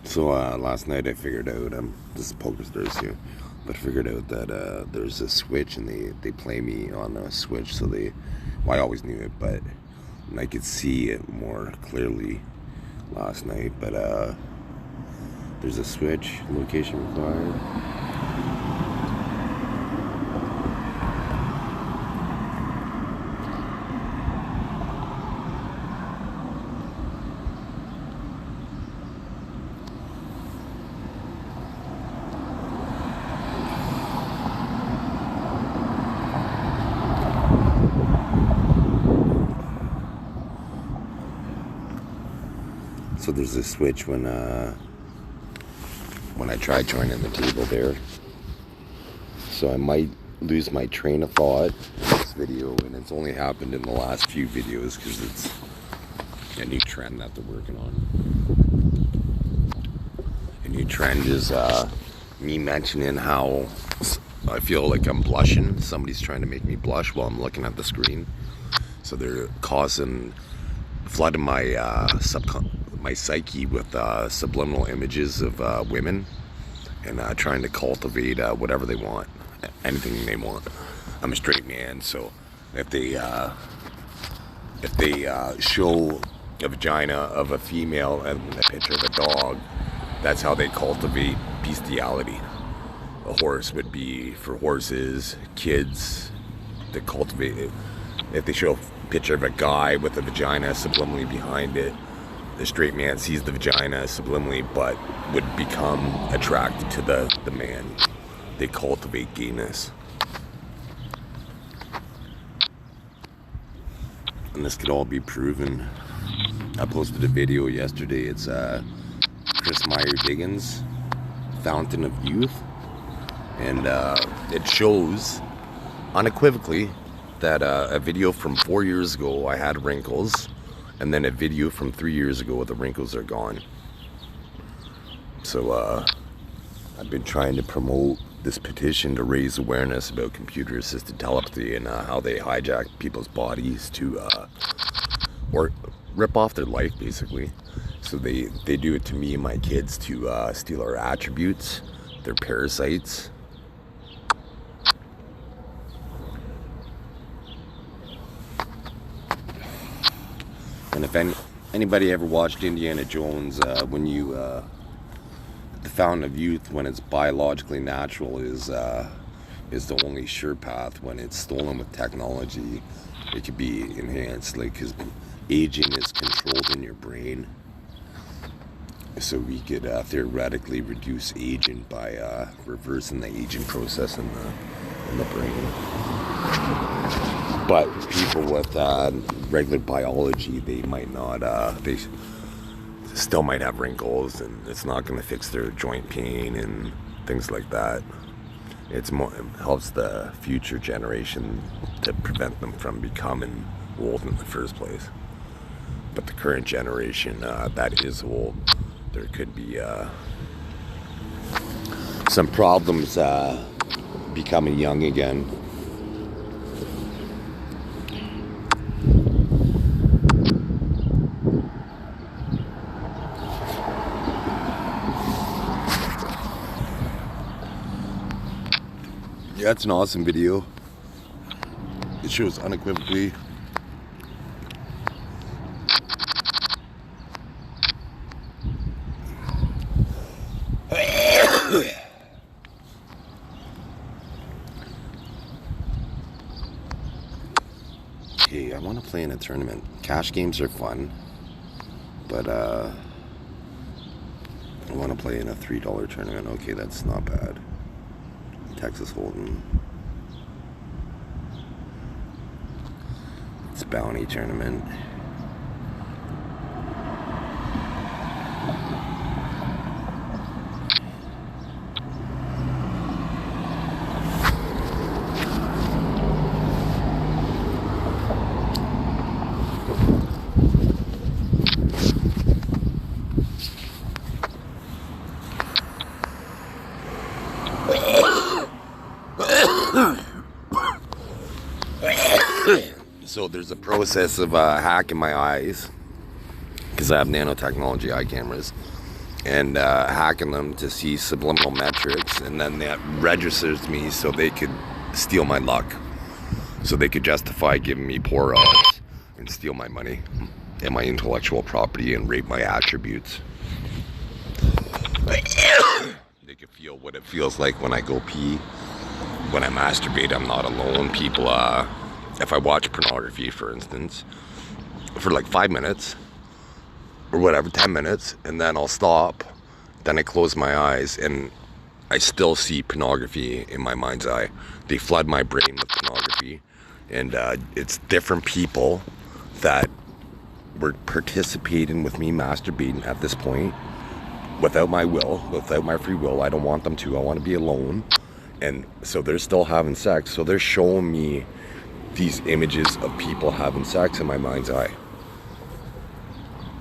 So last night I figured out, this is Poker Thursday, but I figured out that there's a switch and they play me on a switch, so well, I always knew it, but I could see it more clearly last night, but there's a switch, location required. So there's a switch when I try joining the table there. So I might lose my train of thought in this video, and it's only happened in the last few videos because it's a new trend that they're working on. A new trend is me mentioning how I feel like I'm blushing. Somebody's trying to make me blush while I'm looking at the screen. So they're flooding my my psyche with subliminal images of women, and trying to cultivate whatever they want, anything they want. I'm a straight man, so if they show a vagina of a female and a picture of a dog, that's how they cultivate bestiality. A horse would be for horses, kids that cultivate it. If they show a picture of a guy with a vagina subliminally behind it, the straight man sees the vagina subliminally but would become attracted to the man. They cultivate gayness. And this could all be proven. I posted a video yesterday. It's MeyerDiggins Fountain of Youth. And it shows unequivocally that a video from 4 years ago I had wrinkles, and then a video from 3 years ago the wrinkles are gone. So I've been trying to promote this petition to raise awareness about computer assisted telepathy and how they hijack people's bodies to or rip off their life, basically. So they do it to me and my kids to steal our attributes. They're parasites. And if anybody ever watched Indiana Jones, when the Fountain of Youth, when it's biologically natural, is the only sure path. When it's stolen with technology, it could be enhanced, like, because aging is controlled in your brain. So we could theoretically reduce aging by reversing the aging process in the brain. But people with regular biology, they might not, they still might have wrinkles, and it's not going to fix their joint pain and things like that. It helps the future generation to prevent them from becoming old in the first place. But the current generation that is old, there could be some problems becoming young again. Yeah, it's an awesome video. It shows unequivocally okay, I want to play in a tournament. Cash games are fun, but I want to play in a $3 tournament. Okay, that's not bad. Texas Hold'em. It's bounty tournament. So there's a process of hacking my eyes, because I have nanotechnology eye cameras, and hacking them to see subliminal metrics, and then that registers me so they could steal my luck, so they could justify giving me poor odds and steal my money and my intellectual property and rape my attributes. They could feel what it feels like when I go pee, when I masturbate. I'm not alone. People, if I watch pornography, for instance, for like 5 minutes or whatever, 10 minutes, and then I'll stop, then I close my eyes, and I still see pornography in my mind's eye. They flood my brain with pornography, and it's different people that were participating with me masturbating at this point without my will, without my free will. I don't want them to. I want to be alone. And so they're still having sex. So they're showing me these images of people having sex in my mind's eye.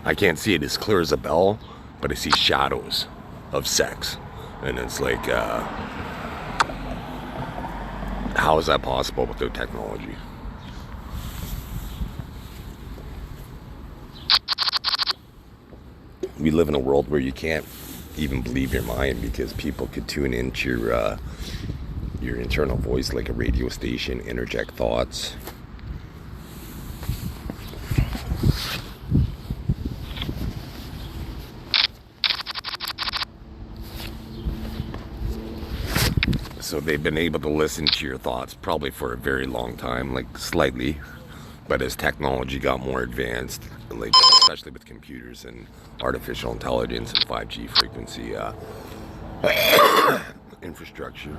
I can't see it as clear as a bell, but I see shadows of sex. And it's like, how is that possible without technology? We live in a world where you can't even believe your mind, because people could tune into your internal voice like a radio station, interject thoughts. So they've been able to listen to your thoughts probably for a very long time, like slightly. But as technology got more advanced, like especially with computers and artificial intelligence and 5G frequency infrastructure,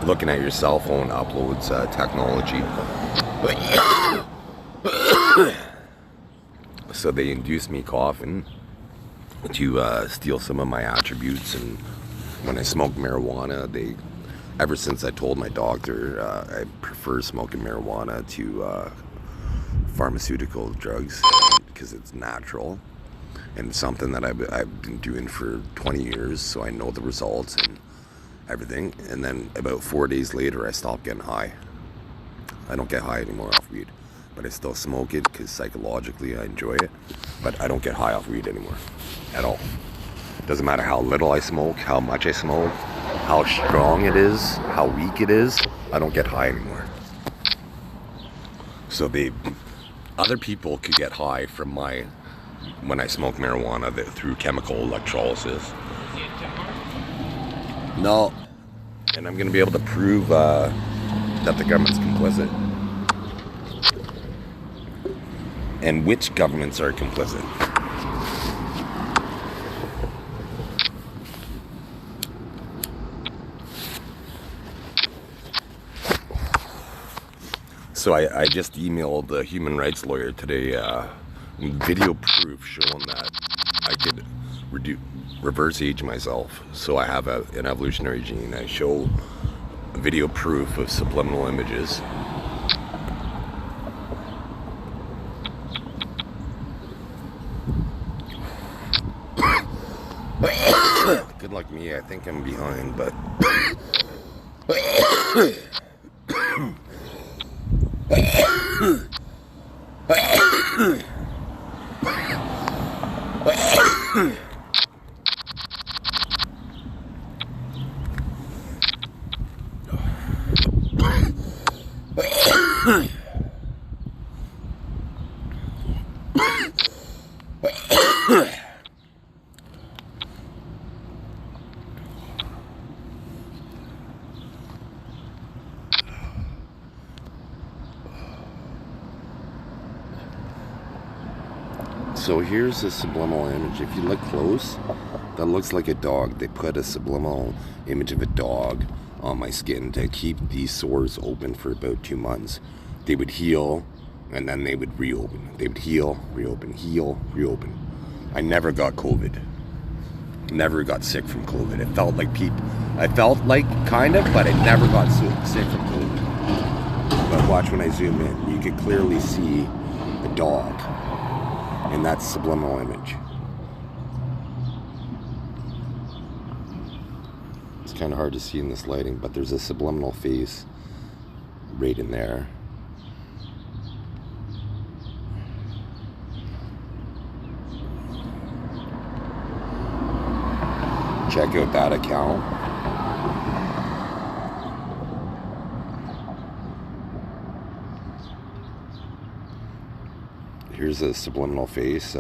looking at your cell phone uploads technology. So they induced me coughing to steal some of my attributes. And when I smoke marijuana, ever since I told my doctor I prefer smoking marijuana to pharmaceutical drugs, because it's natural and it's something that I've been doing for 20 years, so I know the results and everything. And then about 4 days later, I stopped getting high. I don't get high anymore off weed, but I still smoke it because psychologically I enjoy it, but I don't get high off weed anymore at all. Doesn't matter how little I smoke, how much I smoke, how strong it is, how weak it is, I don't get high anymore. So other people could get high from when I smoke marijuana through chemical electrolysis. No. And I'm going to be able to prove that the government's complicit. And which governments are complicit. So I just emailed the human rights lawyer today video proof showing that I could reverse age myself. So I have an evolutionary gene. I show video proof of subliminal images. Good luck me, I think I'm behind, but so here's a subliminal image. If you look close, that looks like a dog. They put a subliminal image of a dog on my skin to keep these sores open for about 2 months. They would heal, and then they would reopen. They would heal, reopen, heal, reopen. I never got COVID. Never got sick from COVID. It felt like kind of, but I never got sick from COVID. But watch when I zoom in. You could clearly see a dog. And that's subliminal image. It's kind of hard to see in this lighting, but there's a subliminal face right in there. check out that account. Here's a subliminal face.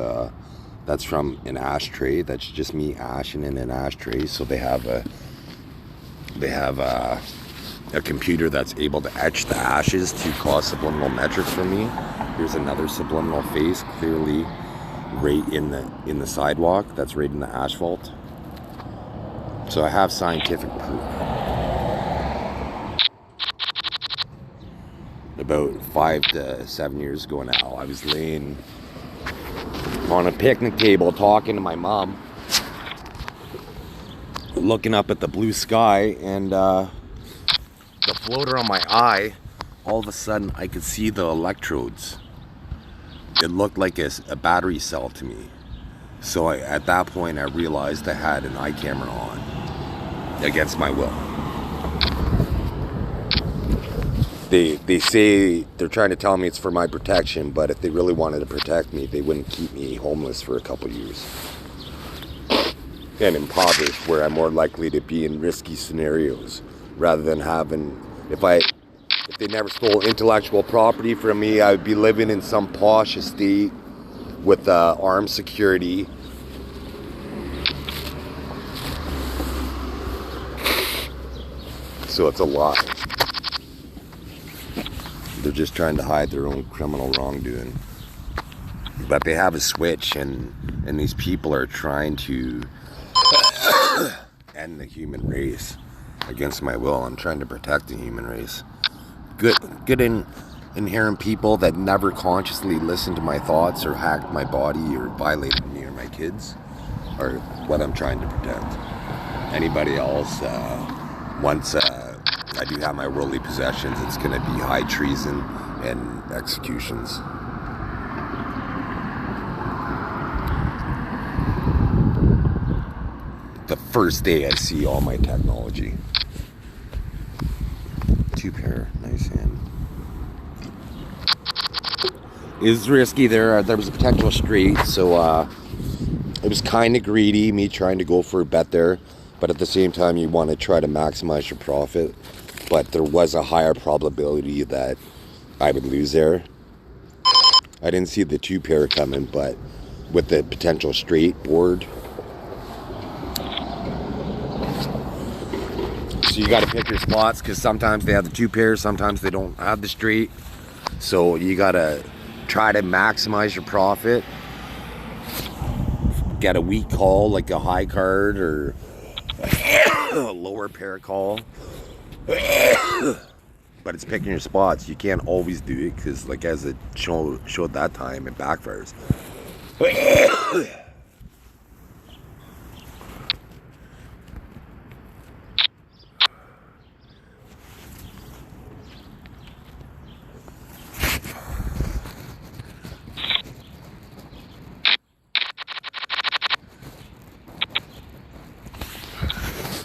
That's from an ashtray. That's just me ashing in an ashtray. So they have a computer that's able to etch the ashes to cause subliminal metrics for me. Here's another subliminal face, clearly right in the sidewalk. That's right in the asphalt. So I have scientific proof. About 5 to 7 years ago now, I was laying on a picnic table talking to my mom, looking up at the blue sky, and the floater on my eye, all of a sudden I could see the electrodes. It looked like a battery cell to me. So at that point I realized I had an eye camera on against my will. They say they're trying to tell me it's for my protection, but if they really wanted to protect me, they wouldn't keep me homeless for a couple years and impoverished, where I'm more likely to be in risky scenarios, rather than having, if they never stole intellectual property from me, I would be living in some posh estate with armed security. So it's a lot. They're just trying to hide their own criminal wrongdoing. But they have a switch, and these people are trying to end the human race against my will. I'm trying to protect the human race. Good inherent people that never consciously listened to my thoughts or hacked my body or violated me or my kids are what I'm trying to protect. Anybody else, once I do have my worldly possessions, it's going to be high treason and executions. The first day I see all my technology. 2 pair, nice hand. It was risky. There was a potential straight, so it was kind of greedy, me trying to go for a bet there. But at the same time, you want to try to maximize your profit. But there was a higher probability that I would lose there. I didn't see the 2 pair coming, but with the potential straight board. So you got to pick your spots, because sometimes they have the 2 pairs, sometimes they don't have the straight. So you got to try to maximize your profit. Get a weak call, like a high card, or a lower pair call. But it's picking your spots. You can't always do it, because like as it showed that time, it backfires.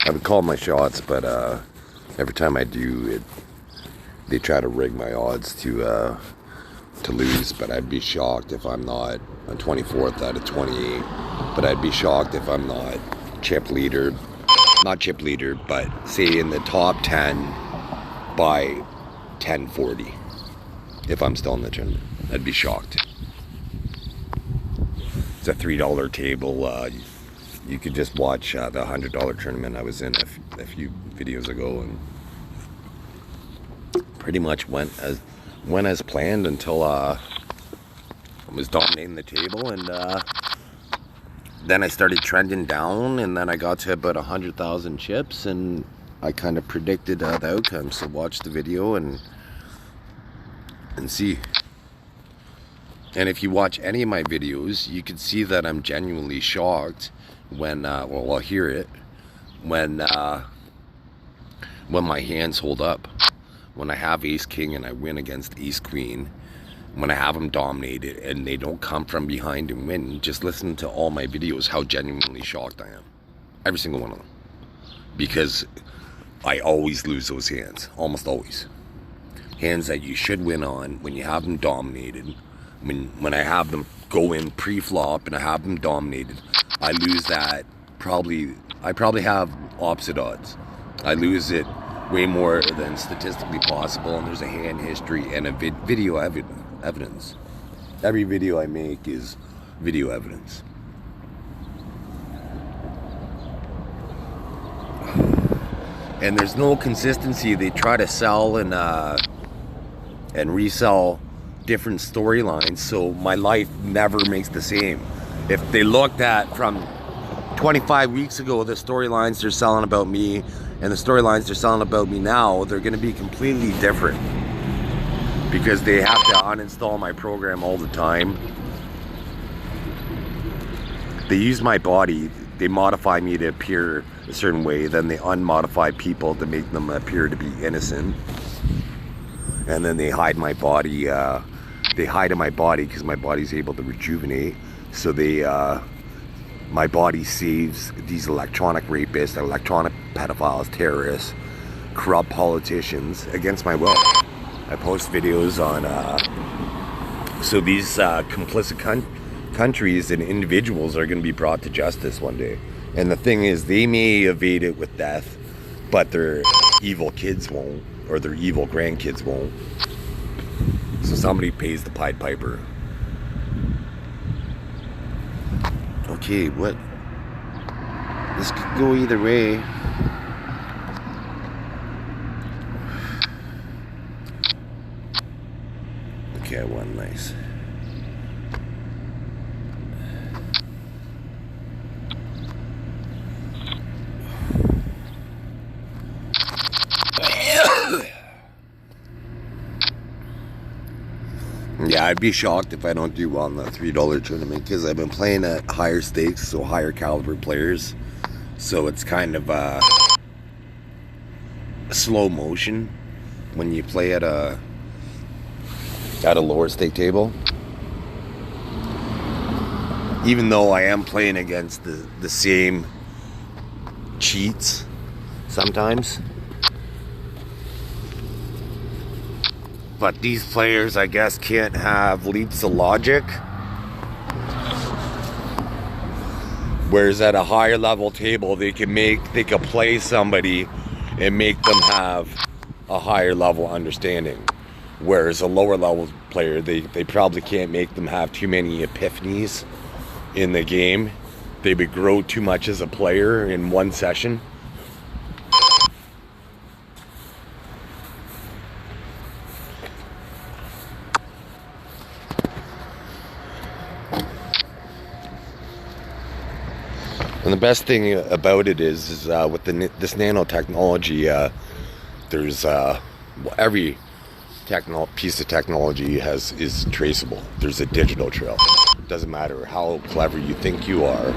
I would call my shots, but every time I do, they try to rig my odds to lose. But I'd be shocked if I'm not on 24th out of 28. But I'd be shocked if I'm not chip leader, not chip leader, but say in the top 10 by 1040. If I'm still in the tournament, I'd be shocked. It's a $3 table. You could just watch the $100 tournament I was in a few videos ago, and pretty much went as planned until I was dominating the table, and then I started trending down, and then I got to about 100,000 chips, and I kind of predicted the outcome. So watch the video and see. And if you watch any of my videos, you can see that I'm genuinely shocked when I'll hear it when my hands hold up, when I have ace king and I win against ace queen, when I have them dominated and they don't come from behind and win. Just listen to all my videos, how genuinely shocked I am, every single one of them, because I always lose those hands, almost always. Hands that you should win on when you have them dominated. When I have them go in pre-flop and I have them dominated, I lose that probably I probably have opposite odds. I lose it way more than statistically possible, and there's a hand history and a video evidence. Every video I make is video evidence. And there's no consistency. They try to sell and resell different storylines, so my life never makes the same. If they looked at from 25 weeks ago, the storylines they're selling about me and the storylines they're selling about me now, they're going to be completely different, because they have to uninstall my program all the time. They use my body, they modify me to appear a certain way, then they unmodify people to make them appear to be innocent, and then they hide my body. They hide in my body because my body's able to rejuvenate. So my body saves these electronic rapists, electronic pedophiles, terrorists, corrupt politicians against my will. I post videos on, so these complicit countries and individuals are going to be brought to justice one day. And the thing is, they may evade it with death, but their evil kids won't, or their evil grandkids won't. So somebody pays the Pied Piper. Okay, what? This could go either way. Okay, I won. Nice. Yeah, I'd be shocked if I don't do well in the $3 tournament, because I've been playing at higher stakes, so higher caliber players. So it's kind of slow motion when you play at a lower stake table. Even though I am playing against the same cheats sometimes. But these players, I guess, can't have leaps of logic. Whereas at a higher level table, they can play somebody and make them have a higher level understanding. Whereas a lower level player, they probably can't make them have too many epiphanies in the game. They would grow too much as a player in one session. And the best thing about it is with this nanotechnology, there's every piece of technology is traceable. There's a digital trail. It doesn't matter how clever you think you are,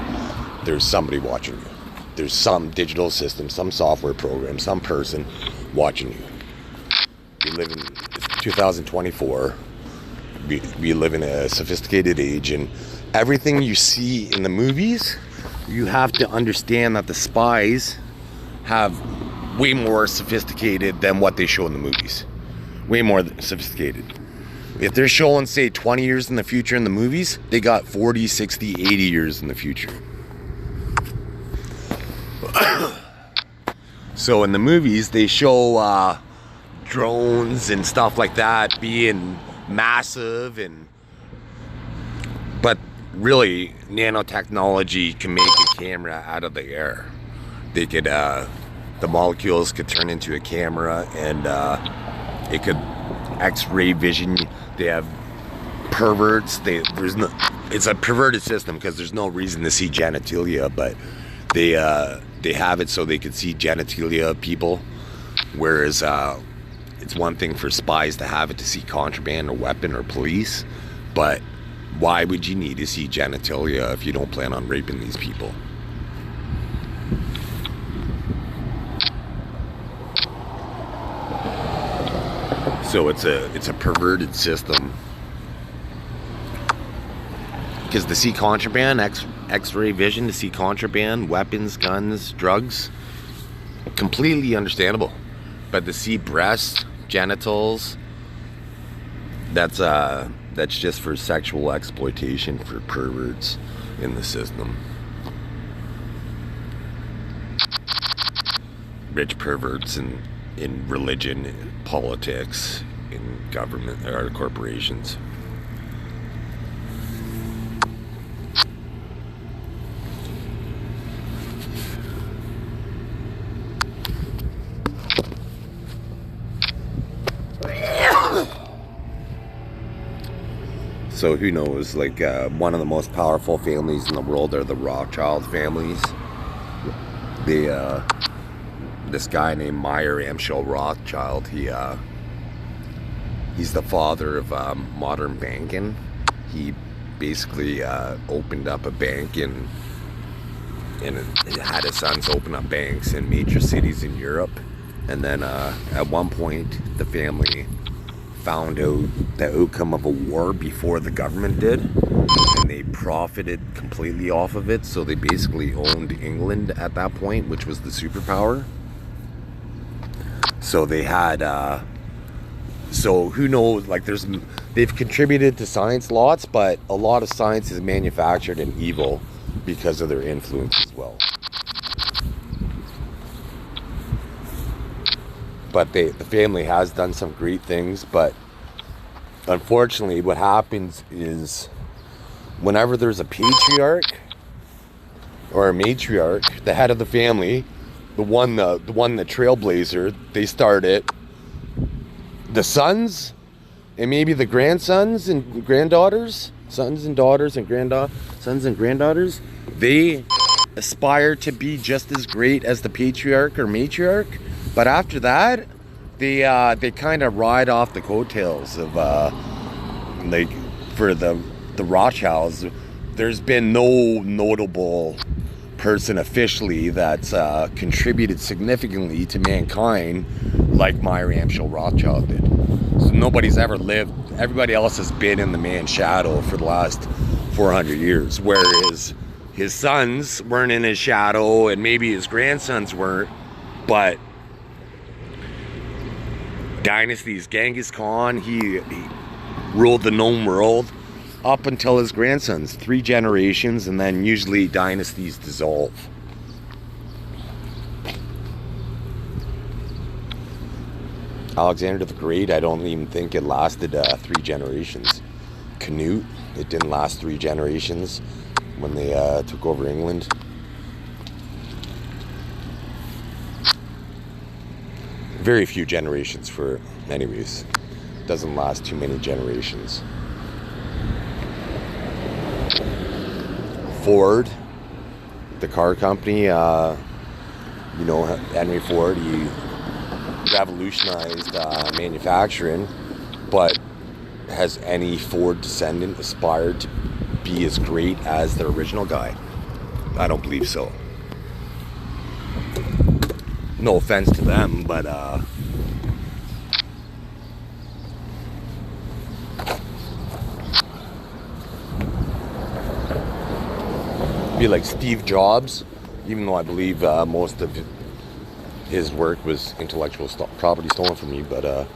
there's somebody watching you. There's some digital system, some software program, some person watching you. We live in 2024. We live in a sophisticated age, and everything you see in the movies, you have to understand that the spies have way more sophisticated than what they show in the movies. Way more sophisticated. If they're showing, say, 20 years in the future in the movies, they got 40, 60, 80 years in the future. So in the movies, they show drones and stuff like that being massive, but really, nanotechnology can make a camera out of the air. They could, the molecules could turn into a camera, and it could X-ray vision. They have perverts. It's a perverted system because there's no reason to see genitalia, but they have it so they could see genitalia of people. Whereas it's one thing for spies to have it to see contraband or weapon or police, but why would you need to see genitalia if you don't plan on raping these people? So it's a perverted system. Because to see contraband, X-ray vision, to see contraband, weapons, guns, drugs, completely understandable. But to see breasts, genitals, that's just for sexual exploitation, for perverts in the system. rich perverts in religion, in politics, in government or corporations. So who knows, like one of the most powerful families in the world are the Rothschild families. This guy named MeyerDiggins Rothschild, he's the father of modern banking. He basically opened up a bank and had his sons open up banks in major cities in Europe. And then at one point, the family found out the outcome of a war before the government did, and they profited completely off of it. So they basically owned England at that point, which was the superpower. So they had so who knows, like they've contributed to science lots, but a lot of science is manufactured and evil because of their influence as well. But the family has done some great things, but unfortunately what happens is whenever there's a patriarch or a matriarch, the head of the family, the one the trailblazer, they start it, the sons and maybe the grandsons and granddaughters, sons and granddaughters, they aspire to be just as great as the patriarch or matriarch. But after that, they kind of ride off the coattails of like for the Rothschilds. There's been no notable person officially that's contributed significantly to mankind like MeyerDiggins Rothschild did. So nobody's ever lived. Everybody else has been in the man's shadow for the last 400 years, whereas his sons weren't in his shadow, and maybe his grandsons weren't, but dynasties, Genghis Khan, he ruled the known world up until his grandsons, 3 generations, and then usually dynasties dissolve. Alexander the Great, I don't even think it lasted 3 generations. Canute, it didn't last 3 generations when they took over England. Very few generations for, anyways. Doesn't last too many generations. Ford, the car company, Henry Ford, he revolutionized manufacturing, but has any Ford descendant aspired to be as great as the original guy? I don't believe so. No offense to them, but be like Steve Jobs, even though I believe most of his work was intellectual property stolen from me, but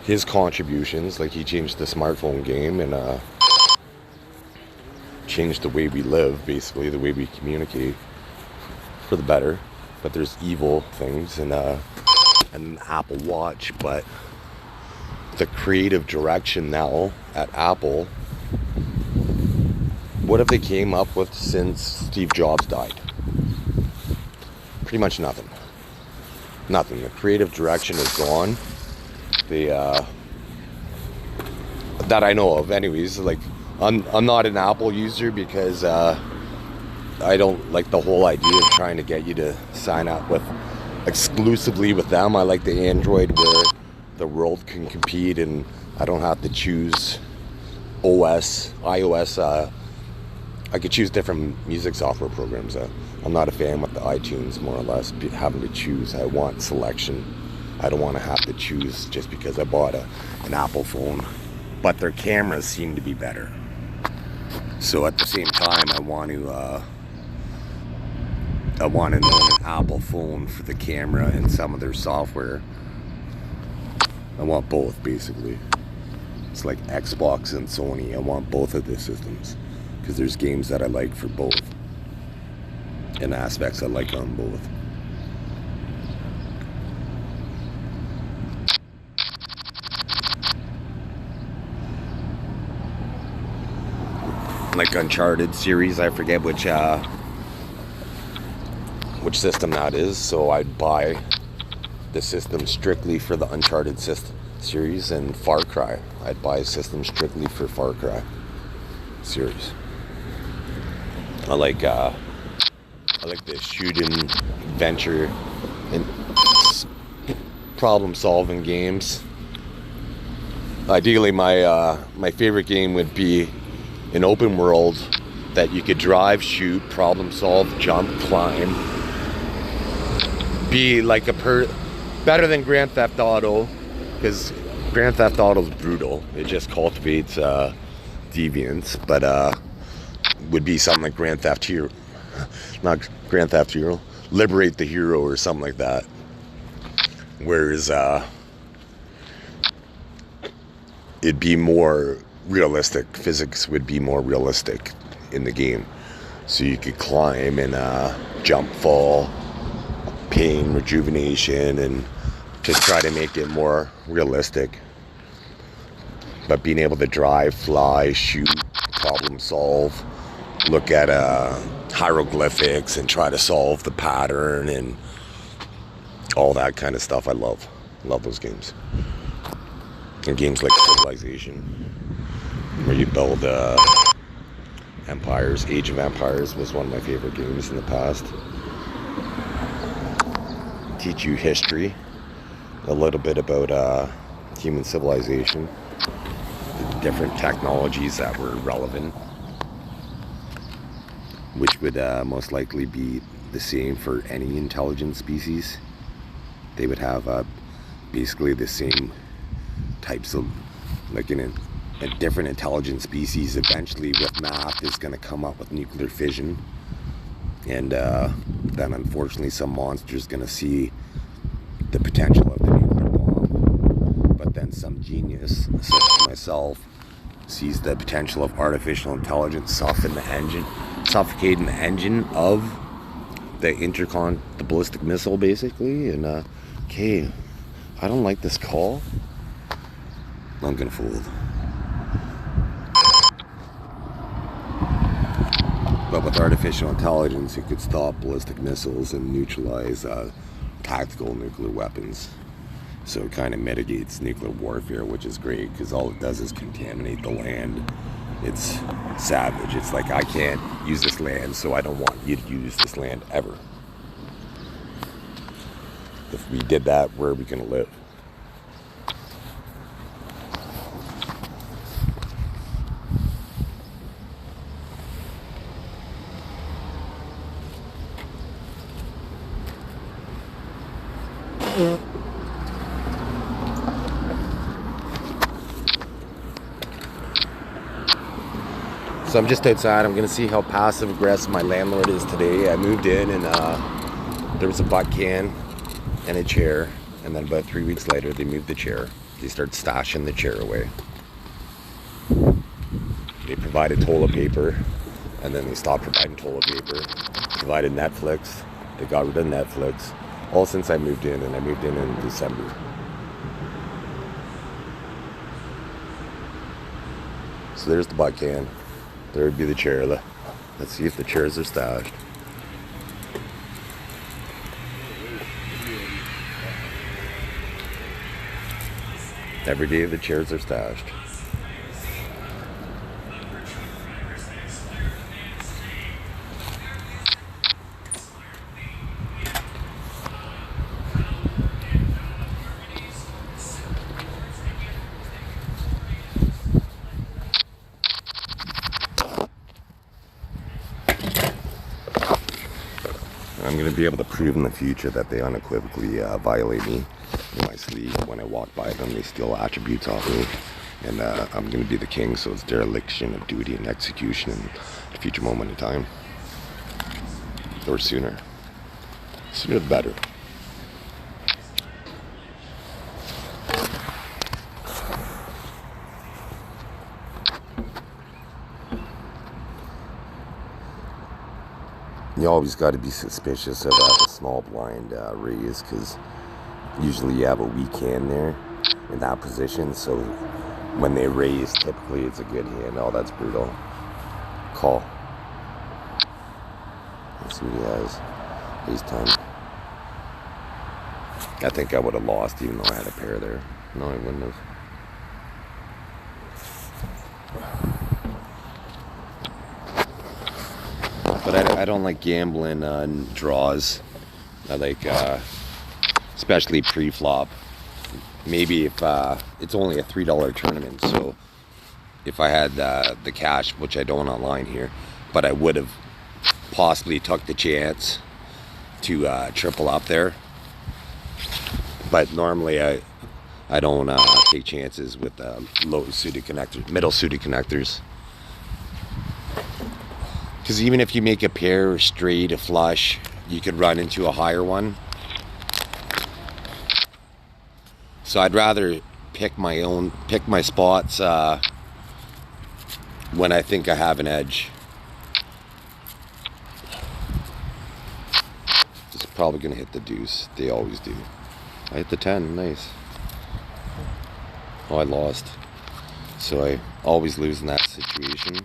his contributions, like he changed the smartphone game and changed the way we live, basically the way we communicate for the better. But there's evil things and an Apple Watch, but the creative direction now at Apple, what have they came up with since Steve Jobs died? Pretty much nothing. Nothing. The creative direction is gone. That I know of, anyways. Like, I'm not an Apple user because I don't like the whole idea of trying to get you to sign up with exclusively with them. I like the Android where the world can compete and I don't have to choose iOS. I could choose different music software programs. I'm not a fan with the iTunes, more or less, having to choose. I want selection. I don't want to have to choose just because I bought an Apple phone. But their cameras seem to be better. So at the same time, I want to own an Apple phone for the camera and some of their software. I want both, basically. It's like Xbox and Sony. I want both of the systems because there's games that I like for both and aspects I like on both. like Uncharted series. I forget which system that is, so I'd buy the system strictly for the Uncharted series. And Far Cry, I'd buy a system strictly for Far Cry series. I like the shooting, adventure, and problem-solving games. Ideally, my favorite game would be an open world that you could drive, shoot, problem-solve, jump, climb. Be like better than Grand Theft Auto, because Grand Theft Auto is brutal. It just cultivates deviance, but would be something like Grand Theft Hero, not Grand Theft Hero, Liberate the Hero or something like that. Whereas it'd be more realistic. Physics would be more realistic in the game, so you could climb and jump, fall, pain, rejuvenation, and just try to make it more realistic. But being able to drive, fly, shoot, problem solve, look at hieroglyphics and try to solve the pattern and all that kind of stuff, I love those games. And games like Civilization, where you build empires. Age of Empires was one of my favorite games in the past. Teach you history, a little bit about human civilization, the different technologies that were relevant, which would most likely be the same for any intelligent species. They would have basically the same types of, like in a different intelligent species eventually with math is going to come up with nuclear fission. And then unfortunately some monster is going to see the potential of the nuclear bomb. But then some genius, such as myself, sees the potential of artificial intelligence suffocating the engine of the ballistic missile, basically. And okay, I don't like this call. I'm gonna fold. But with artificial intelligence, it could stop ballistic missiles and neutralize tactical nuclear weapons. So it kind of mitigates nuclear warfare, which is great, because all it does is contaminate the land. It's savage. It's like, I can't use this land, so I don't want you to use this land ever. If we did that, where are we going to live? So I'm just outside. I'm going to see how passive aggressive my landlord is today. I moved in and there was a butt can and a chair. And then about 3 weeks later, they moved the chair. They started stashing the chair away. They provided toilet paper, and then they stopped providing toilet paper. Provided Netflix. They got rid of Netflix. All since I moved in, and I moved in December. So there's the butt can. There would be the chair. Let's see if the chairs are stashed. Every day the chairs are stashed. I'm going to be able to prove in the future that they unequivocally violate me in my sleep. When I walk by them, they steal attributes off me. And I'm going to be the king, so it's dereliction of duty and execution in a future moment in time. Or sooner. Sooner the better. You always got to be suspicious of a small blind raise, because usually you have a weak hand there in that position. So when they raise, typically it's a good hand. Oh, that's brutal. call. Let's see what he has. Ace 10. I think I would have lost even though I had a pair there. No, I wouldn't have. But I don't like gambling on draws. I like, especially pre-flop. Maybe if it's only a $3 tournament, so if I had the cash, which I don't online here, but I would have possibly took the chance to triple up there. But normally I don't take chances with low suited connectors, middle suited connectors. Because even if you make a pair, or straight, a flush, you could run into a higher one. So I'd rather pick my spots when I think I have an edge. It's probably gonna hit the deuce. They always do. I hit the 10, nice. Oh, I lost. So I always lose in that situation.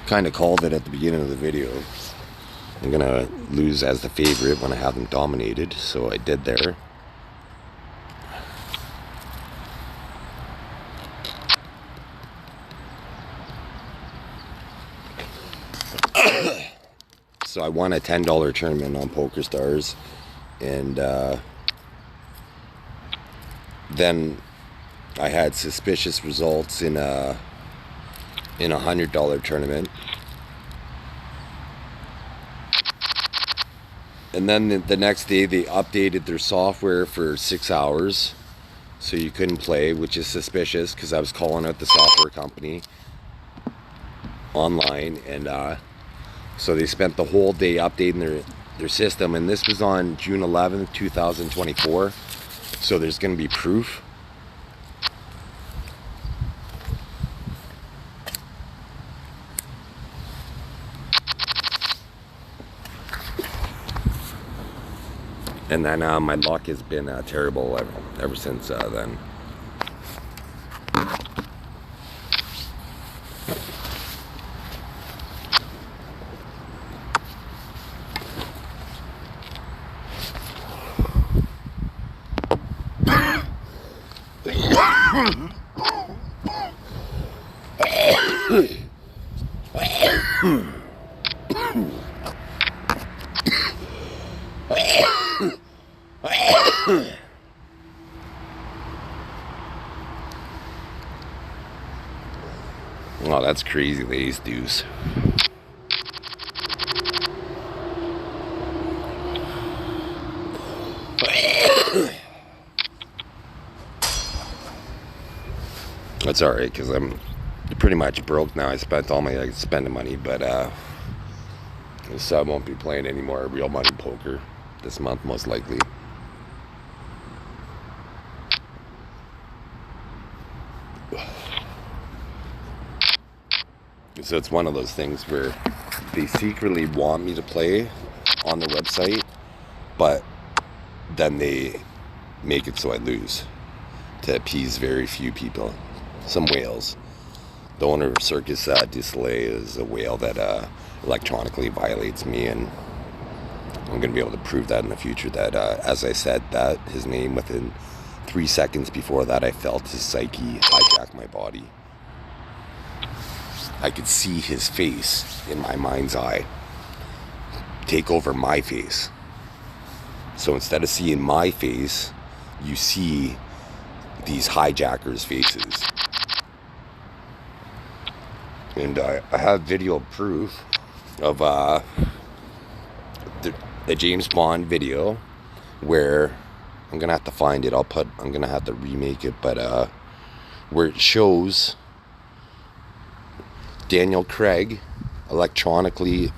Kind of called it at the beginning of the video. I'm gonna lose as the favorite when I haven't dominated, so I did there. So I won a $10 tournament on PokerStars, and then I had suspicious results in a $100 tournament. And then the next day they updated their software for 6 hours, so you couldn't play, which is suspicious because I was calling out the software company online, and so they spent the whole day updating their system, and this was on June 11th, 2024, so there's going to be proof. And then my luck has been terrible ever since then. Oh, that's crazy, the ace deuce. That's alright, because I'm pretty much broke now. I spent all my spending money, but so I won't be playing any more real money poker this month, most likely. So it's one of those things where they secretly want me to play on their website, but then they make it so I lose to appease very few people. Some whales. The owner of Circus du Soleil is a whale that electronically violates me, and I'm going to be able to prove that in the future that, as I said, that his name, within 3 seconds before that, I felt his psyche hijack my body. I could see his face in my mind's eye take over my face. So instead of seeing my face, you see these hijackers' faces. And I have video proof of the James Bond video where I'm gonna have to find it. I'm gonna have to remake it, but where it shows Daniel Craig electronically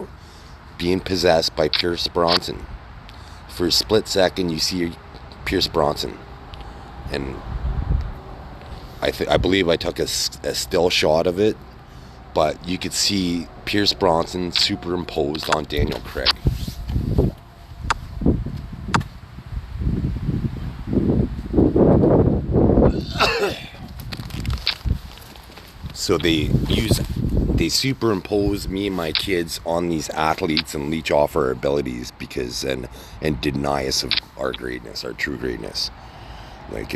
being possessed by Pierce Bronson. For a split second, you see Pierce Bronson, and I believe I took a still shot of it, but you could see Pierce Bronson superimposed on Daniel Craig. So they use they superimpose me and my kids on these athletes and leech off our abilities because and deny us of our greatness, our true greatness. Like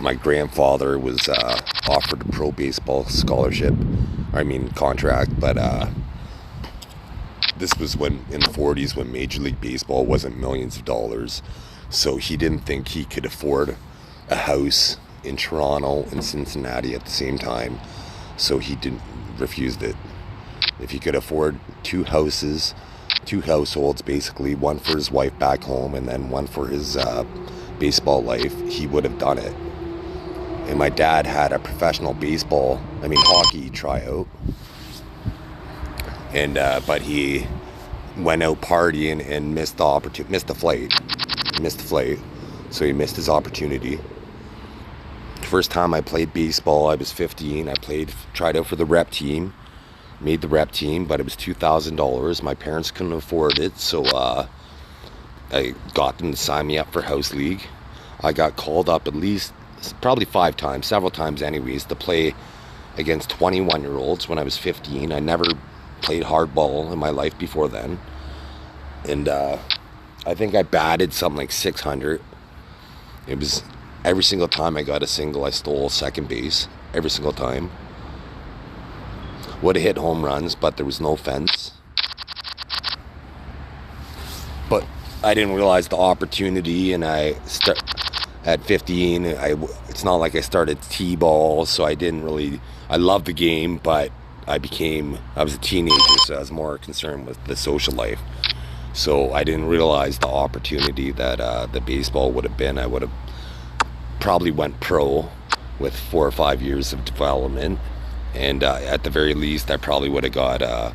my grandfather was offered a pro baseball scholarship, contract, but this was when in the 40s when Major League Baseball wasn't millions of dollars, so he didn't think he could afford a house in Toronto and Cincinnati at the same time, so he refused it. If he could afford two houses, two households basically, one for his wife back home and then one for his baseball life, he would have done it. And my dad had a professional hockey tryout, and but he went out partying and missed the flight, so he missed his opportunity. First time I played baseball, I was 15. I tried out for the rep team, made the rep team, but it was $2,000. My parents couldn't afford it, so I got them to sign me up for house league. I got called up at least probably 5 times, several times anyways, to play against 21-year-olds when I was 15. I never played hardball in my life before then, and I think I batted something like 600. It was every single time I got a single, I stole second base. Every single time. Would have hit home runs, but there was no fence. But I didn't realize the opportunity, and at 15, it's not like I started t-ball, so I loved the game, but I was a teenager, so I was more concerned with the social life. So I didn't realize the opportunity that the baseball would have been. I would have probably went pro with 4 or 5 years of development, and at the very least I probably would have got a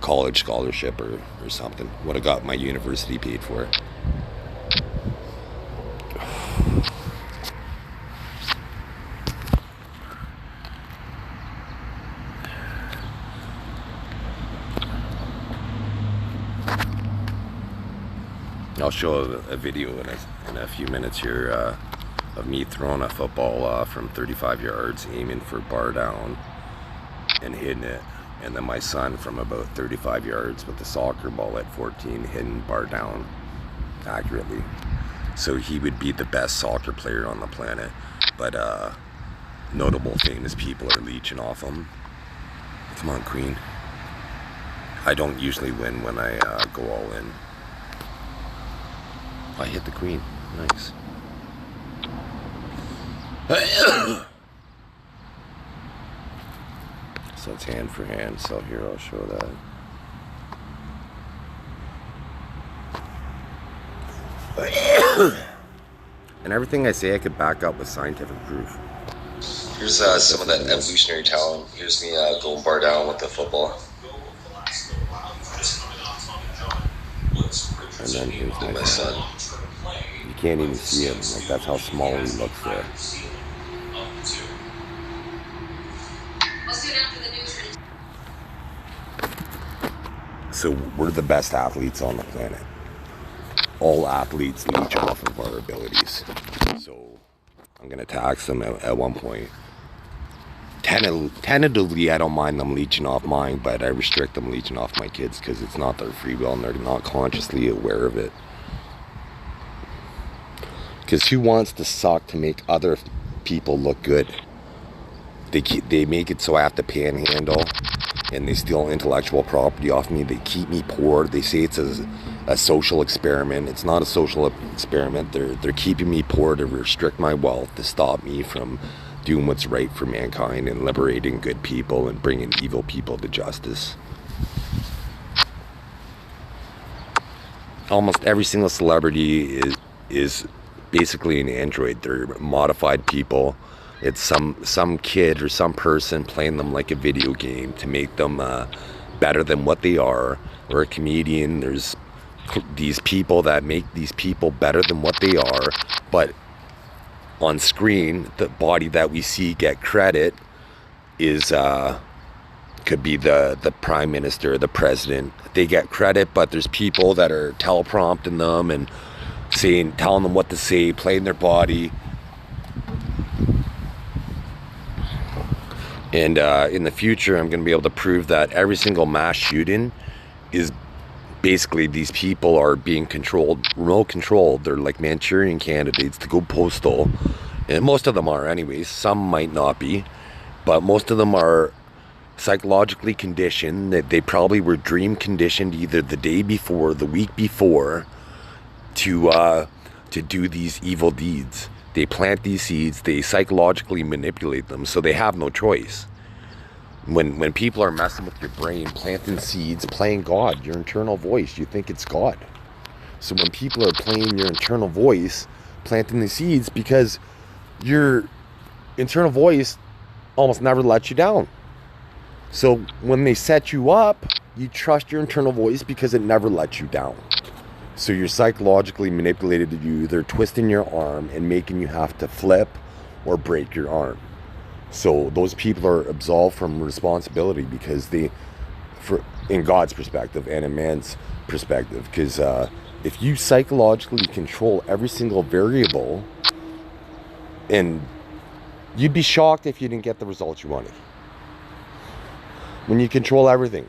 college scholarship or something. Would have got my university paid for it. I'll show a video in a few minutes here of me throwing a football from 35 yards, aiming for bar down and hitting it, and then my son from about 35 yards with the soccer ball at 14 hitting bar down accurately. So he would be the best soccer player on the planet, but notable famous people are leeching off him. Come on, queen. I don't usually win when I go all in. I hit the queen. Nice. So it's hand for hand. So here, I'll show that. And everything I say I could back up with scientific proof. Here's some of that evolutionary talent. Here's me going bar down with the football. And then here's my son. You can't even see him. Like, that's how small he looks there. So we're the best athletes on the planet. All athletes leech off of our abilities. So I'm going to tax them at one point. Tentatively, I don't mind them leeching off mine, but I restrict them leeching off my kids because it's not their free will and they're not consciously aware of it. Because who wants to suck to make other people look good? They make it so I have to panhandle, and they steal intellectual property off me. They keep me poor. They say it's a social experiment. It's not a social experiment. They're keeping me poor to restrict my wealth, to stop me from doing what's right for mankind and liberating good people and bringing evil people to justice. Almost every single celebrity is basically an android. They're modified people. It's some kid or some person playing them like a video game to make them better than what they are. Or a comedian. There's these people that make these people better than what they are, but on screen, the body that we see get credit is could be the prime minister, the president. They get credit, but there's people that are teleprompting them and telling them what to say, playing their body. And in the future, I'm going to be able to prove that every single mass shooting is basically these people are being controlled, remote controlled. They're like Manchurian candidates to go postal. And most of them are anyways. Some might not be. But most of them are psychologically conditioned. That they probably were dream conditioned either the day before, the week before, to do these evil deeds. They plant these seeds, they psychologically manipulate them, so they have no choice. When people are messing with your brain, planting seeds, playing God, your internal voice, you think it's God. So when people are playing your internal voice, planting the seeds, because your internal voice almost never lets you down. So when they set you up, you trust your internal voice because it never lets you down. So you're psychologically manipulated to you. They're twisting your arm and making you have to flip or break your arm. So those people are absolved from responsibility because in God's perspective and in man's perspective, because if you psychologically control every single variable, and you'd be shocked if you didn't get the results you wanted. When you control everything,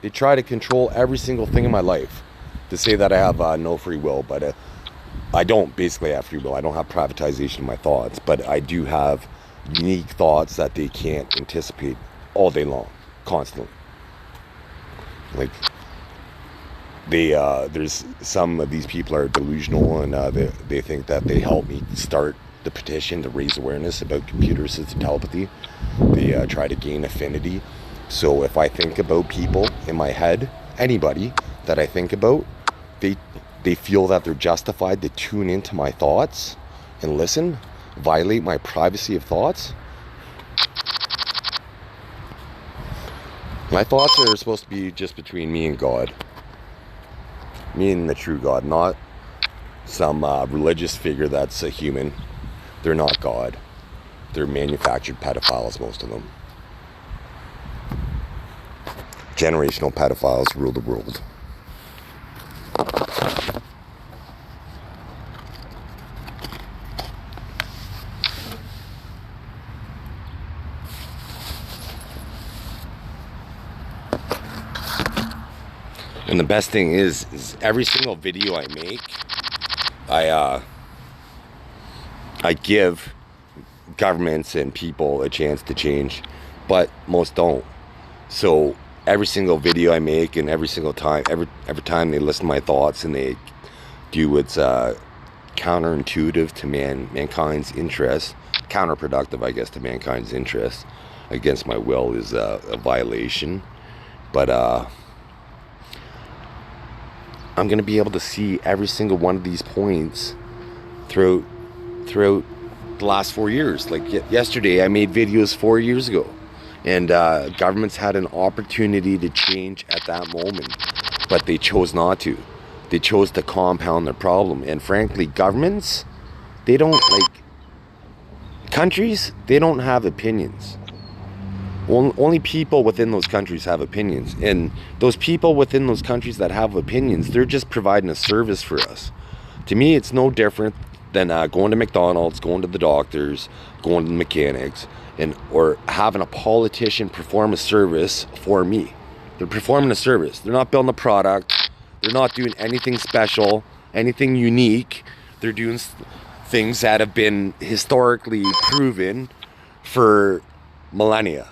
they try to control every single thing in my life. To say that I have no free will, but I don't basically have free will. I don't have privatization of my thoughts, but I do have unique thoughts that they can't anticipate all day long, constantly. Like there's some of these people are delusional, and they think that they help me start the petition to raise awareness about computer-assisted telepathy. They try to gain affinity. So if I think about people in my head, anybody that I think about, they feel that they're justified to tune into my thoughts and listen, violate my privacy of thoughts. My thoughts are supposed to be just between me and God. Me and the true God, not some religious figure that's a human. They're not God. They're manufactured pedophiles, most of them. Generational pedophiles rule the world. And the best thing is every single video I make, I give governments and people a chance to change, but most don't. So every single video I make, and every single time, every time they listen to my thoughts and they do what's counterintuitive to mankind's interest, counterproductive, I guess, to mankind's interest, against my will, is a violation. But I'm going to be able to see every single one of these points throughout the last 4 years. Like yesterday, I made videos 4 years ago. And governments had an opportunity to change at that moment, but they chose not to. They chose to compound their problem. And frankly, governments, they don't, like, countries, they don't have opinions. Only people within those countries have opinions. And those people within those countries that have opinions, they're just providing a service for us. To me, it's no different than going to McDonald's, going to the doctors, going to the mechanics, or having a politician perform a service for me. They're performing a service. They're not building a product. They're not doing anything special, anything unique. They're doing things that have been historically proven for millennia.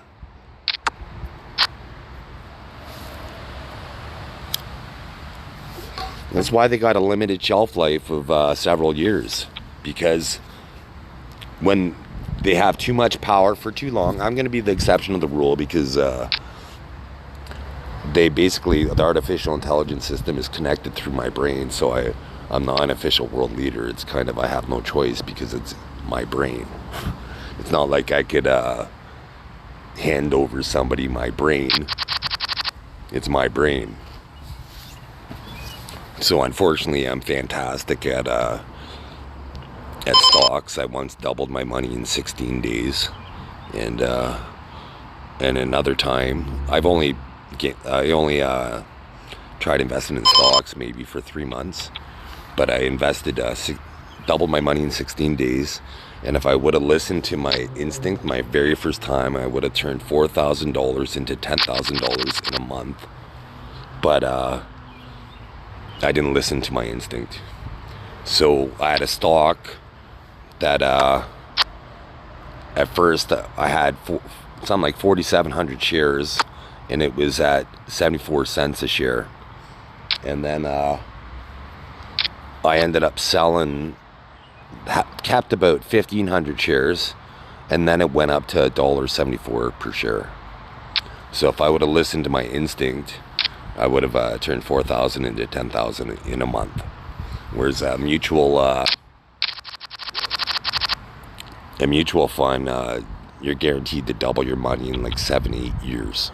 That's why they got a limited shelf life of several years, because when they have too much power for too long, I'm going to be the exception of the rule, because the artificial intelligence system is connected through my brain, so I'm the unofficial world leader. It's kind of, I have no choice because it's my brain. It's not like I could hand over somebody my brain. It's my brain. So unfortunately, I'm fantastic at stocks. I once doubled my money in 16 days, and another time I only tried investing in stocks maybe for 3 months, but I invested doubled my money in 16 days. And if I would have listened to my instinct my very first time, I would have turned $4,000 into $10,000 in a month. But I didn't listen to my instinct. So I had a stock that at first I had something like 4,700 shares, and it was at 74 cents a share. And then I ended up selling, kept about 1,500 shares, and then it went up to $1.74 per share. So if I would have listened to my instinct, I would have turned 4,000 into 10,000 in a month. Whereas a mutual fund, you're guaranteed to double your money in like 7-8 years.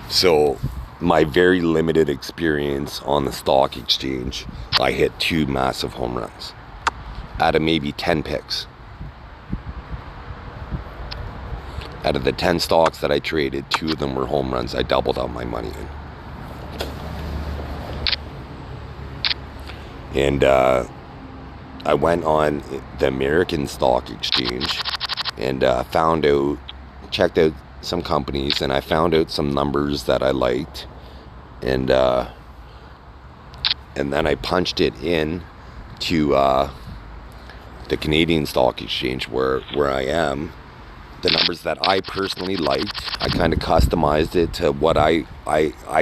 So my very limited experience on the stock exchange, I hit 2 massive home runs out of maybe 10 picks. Out of the 10 stocks that I traded, 2 of them were home runs. I doubled out my money in. And I went on the American Stock Exchange and checked out some companies, and I found out some numbers that I liked, and then I punched it in to the Canadian Stock Exchange where I am. The numbers that I personally liked, I kind of customized it to what I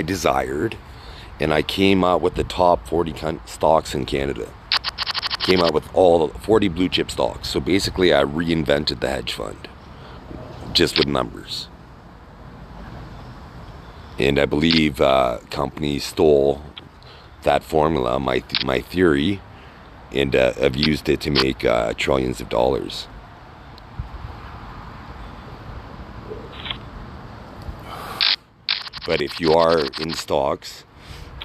desired, and I came out with the top 40 stocks in Canada. Came out with all 40 blue chip stocks. So basically I reinvented the hedge fund just with numbers. And I believe companies stole that formula, my theory, and have used it to make trillions of dollars. But if you are in stocks,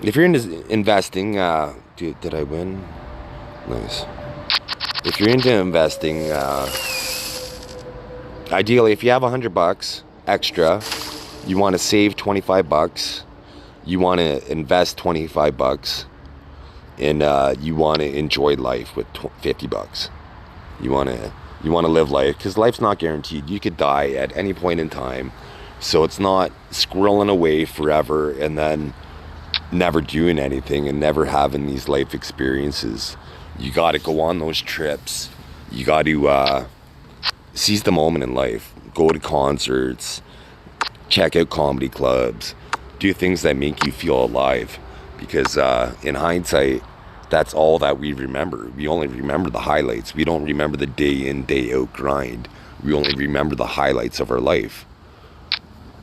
if you're into investing, did I win? Nice. If you're into investing, ideally, if you have $100 extra, you want to save $25, you want to invest $25, and you want to enjoy life with $50. You want to live life, because life's not guaranteed. You could die at any point in time, so it's not squirreling away forever and then never doing anything and never having these life experiences. You got to go on those trips. You got to seize the moment in life. Go to concerts, check out comedy clubs, do things that make you feel alive. Because in hindsight, that's all that we remember. We only remember the highlights. We don't remember the day in, day out grind. We only remember the highlights of our life.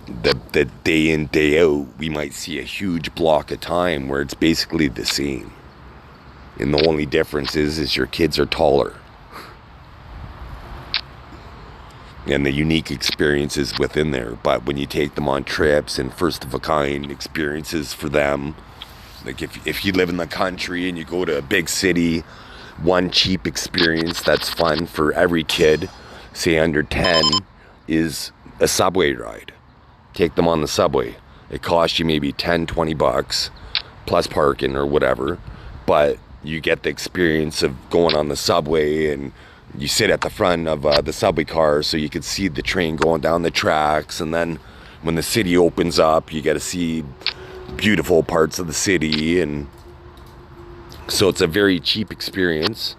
The day in, day out, we might see a huge block of time where it's basically the same. And the only difference is your kids are taller. And the unique experiences within there. But when you take them on trips and first of a kind experiences for them, like if you live in the country and you go to a big city, one cheap experience that's fun for every kid, say under 10, is a subway ride. Take them on the subway. It costs you maybe $10-20 plus parking or whatever, but you get the experience of going on the subway, and you sit at the front of the subway car so you can see the train going down the tracks. And then when the city opens up, you get to see beautiful parts of the city. And so it's a very cheap experience,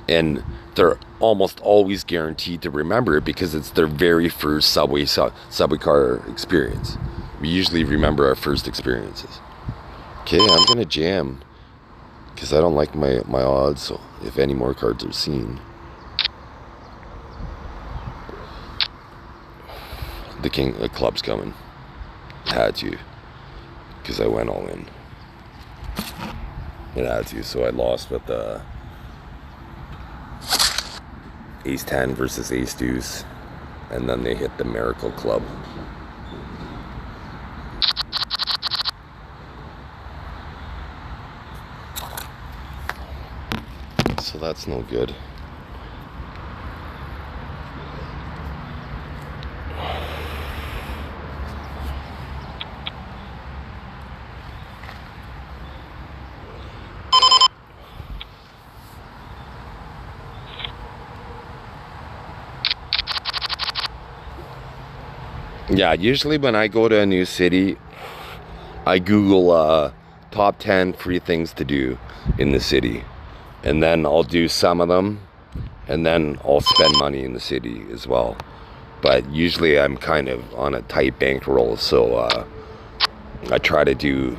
and they're almost always guaranteed to remember it because it's their very first subway car experience. We usually remember our first experiences. Okay, I'm gonna jam because I don't like my odds, so if any more cards are seen. The king of clubs coming. Had to, because I went all in. It had to, so I lost with the ace 10 versus ace deuce, and then they hit the miracle club. So that's no good. Yeah, usually when I go to a new city, I Google top 10 free things to do in the city. And then I'll do some of them, and then I'll spend money in the city as well. But usually I'm kind of on a tight bankroll, so I try to do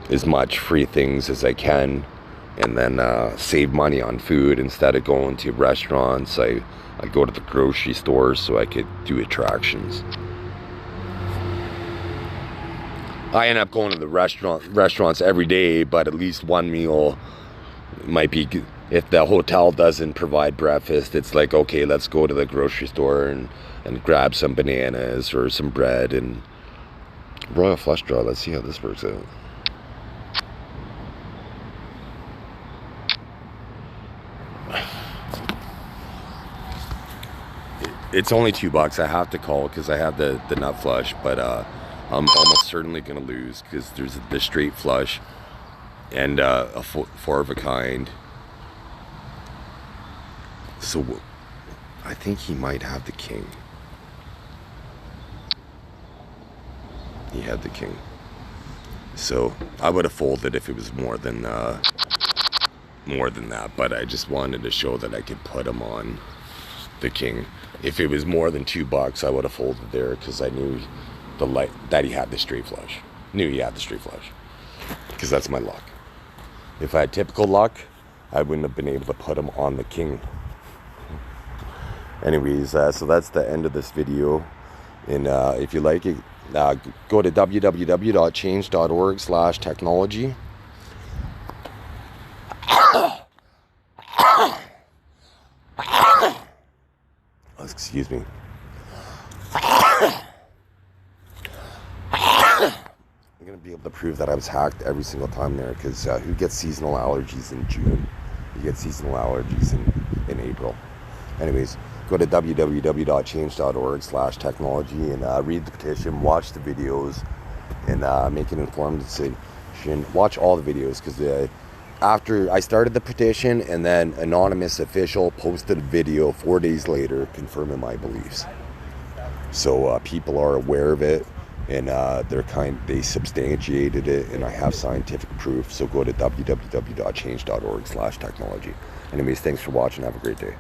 as much free things as I can, and then save money on food. Instead of going to restaurants, I go to the grocery store so I could do attractions. I end up going to the restaurants every day, but at least one meal might be good. If the hotel doesn't provide breakfast, it's like, okay, let's go to the grocery store and grab some bananas or some bread and royal flush draw. Let's see how this works out. It's only $2. I have to call because I have the nut flush, but I'm almost certainly gonna lose because there's the straight flush and a 4 of a kind. So I think he might have the king. He had the king. So I would have folded if it was more than that, but I just wanted to show that I could put him on the king. If it was more than $2, I would have folded there because I knew that he had the straight flush. Knew he had the straight flush because that's my luck. If I had typical luck, I wouldn't have been able to put him on the king. Anyways, so that's the end of this video. And if you like it, go to www.change.org/technology. Excuse me. I'm gonna be able to prove that I was hacked every single time there, because who gets seasonal allergies in June? You get seasonal allergies in April. Anyways, go to www.change.org/technology and read the petition, watch the videos, and make an informed decision. Watch all the videos, because after I started the petition, and then anonymous official posted a video 4 days later confirming my beliefs. So people are aware of it, and they substantiated it, and I have scientific proof. So go to www.change.org/technology. Anyways, thanks for watching. Have a great day.